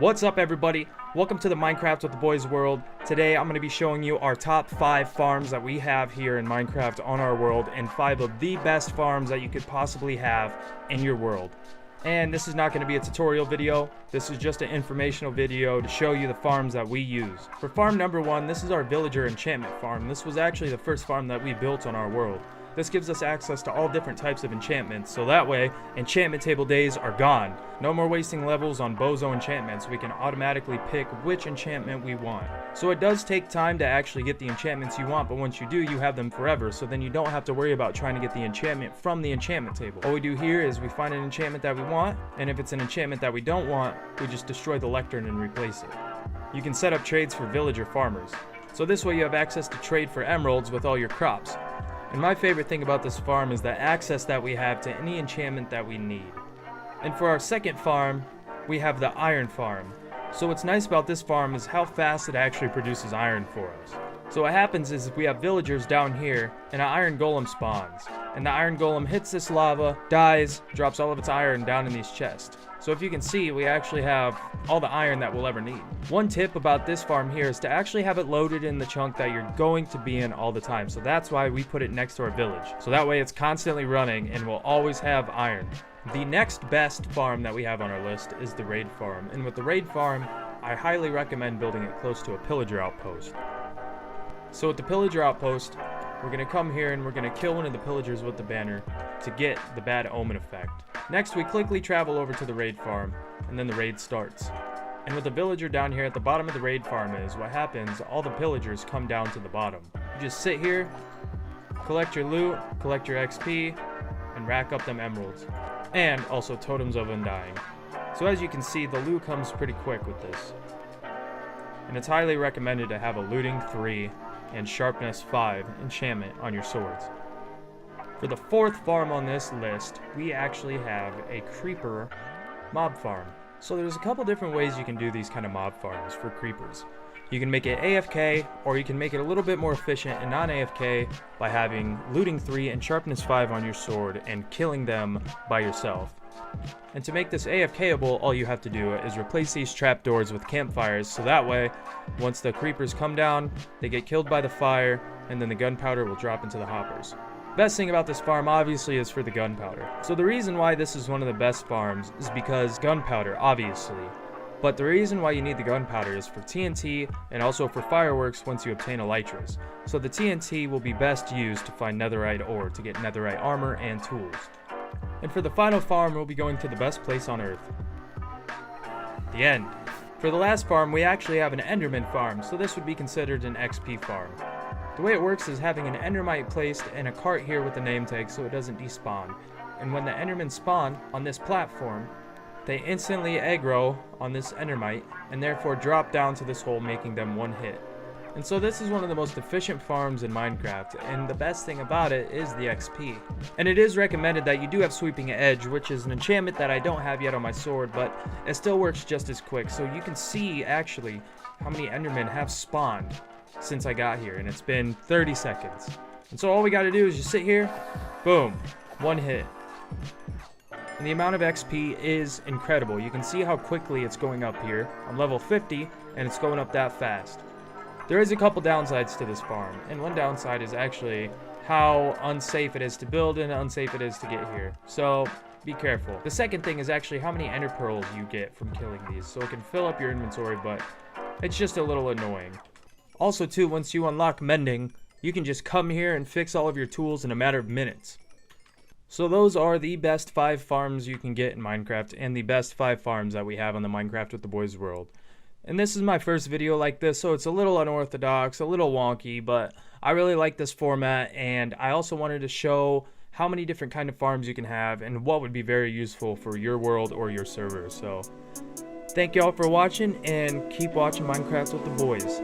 What's up, everybody? Welcome to the Minecraft with the Boys world. Today I'm going to be showing you our top 5 farms that we have here in Minecraft on our world, and 5 of the best farms that you could possibly have in your world. And this is not going to be a tutorial video. This is just an informational video to show you the farms that we use. For farm number 1, this is our villager enchantment farm. This was actually the first farm that we built on our world. This gives us access to all different types of enchantments, so that way enchantment table days are gone. No more wasting levels on bozo enchantments. We can automatically pick which enchantment we want. So it does take time to actually get the enchantments you want, but once you do, you have them forever, so then you don't have to worry about trying to get the enchantment from the enchantment table. All we do here is we find an enchantment that we want, and if it's an enchantment that we don't want, we just destroy the lectern and replace it. You can set up trades for villager farmers. So this way you have access to trade for emeralds with all your crops. And my favorite thing about this farm is the access that we have to any enchantment that we need. And for our second farm, we have the iron farm. So what's nice about this farm is how fast it actually produces iron for us. So what happens is we have villagers down here, and an iron golem spawns. And the iron golem hits this lava, dies, drops all of its iron down in these chests. So if you can see, we actually have all the iron that we'll ever need. One tip about this farm here is to actually have it loaded in the chunk that you're going to be in all the time. So that's why we put it next to our village. So that way it's constantly running and we'll always have iron. The next best farm that we have on our list is the raid farm. And with the raid farm, I highly recommend building it close to a pillager outpost. So with the pillager outpost, we're going to come here and we're going to kill one of the pillagers with the banner to get the bad omen effect. Next, we quickly travel over to the raid farm, and then the raid starts. And what the villager down here at the bottom of the raid farm is, what happens, all the pillagers come down to the bottom. You just sit here, collect your loot, collect your XP, and rack up them emeralds. And also totems of undying. So as you can see, the loot comes pretty quick with this. And it's highly recommended to have a looting 3 and sharpness 5 enchantment on your swords. For the 4th farm on this list, we actually have a creeper mob farm. So there's a couple different ways you can do these kind of mob farms for creepers. You can make it AFK, or you can make it a little bit more efficient and non-AFK by having looting 3 and sharpness 5 on your sword and killing them by yourself. And to make this AFKable, all you have to do is replace these trapdoors with campfires, so that way, once the creepers come down, they get killed by the fire, and then the gunpowder will drop into the hoppers. Best thing about this farm obviously is for the gunpowder. So the reason why this is one of the best farms is because gunpowder, obviously. But the reason why you need the gunpowder is for TNT and also for fireworks once you obtain elytras. So the TNT will be best used to find netherite ore to get netherite armor and tools. And for the final farm, we'll be going to the best place on earth. The end. For the last farm, we actually have an Enderman farm, so this would be considered an XP farm. The way it works is having an endermite placed in a cart here with a name tag so it doesn't despawn. And when the endermen spawn on this platform, they instantly aggro on this endermite and therefore drop down to this hole, making them one hit. And so this is one of the most efficient farms in Minecraft, and the best thing about it is the XP. And it is recommended that you do have Sweeping Edge, which is an enchantment that I don't have yet on my sword, but it still works just as quick. So you can see actually how many endermen have spawned since I got here, and it's been 30 seconds. And so all we got to do is just sit here, boom, one hit. And the amount of XP is incredible. You can see how quickly it's going up here. I'm level 50, and it's going up that fast. There is a couple downsides to this farm, and one downside is actually how unsafe it is to build and unsafe it is to get here. So be careful. The second thing is actually how many ender pearls you get from killing these. So it can fill up your inventory, but it's just a little annoying. Also too, once you unlock mending, you can just come here and fix all of your tools in a matter of minutes. So those are the best 5 farms you can get in Minecraft, and the best 5 farms that we have on the Minecraft with the Boys world. And this is my first video like this, so it's a little unorthodox, a little wonky, but I really like this format, and I also wanted to show how many different kind of farms you can have and what would be very useful for your world or your server. So thank y'all for watching, and keep watching Minecraft with the Boys.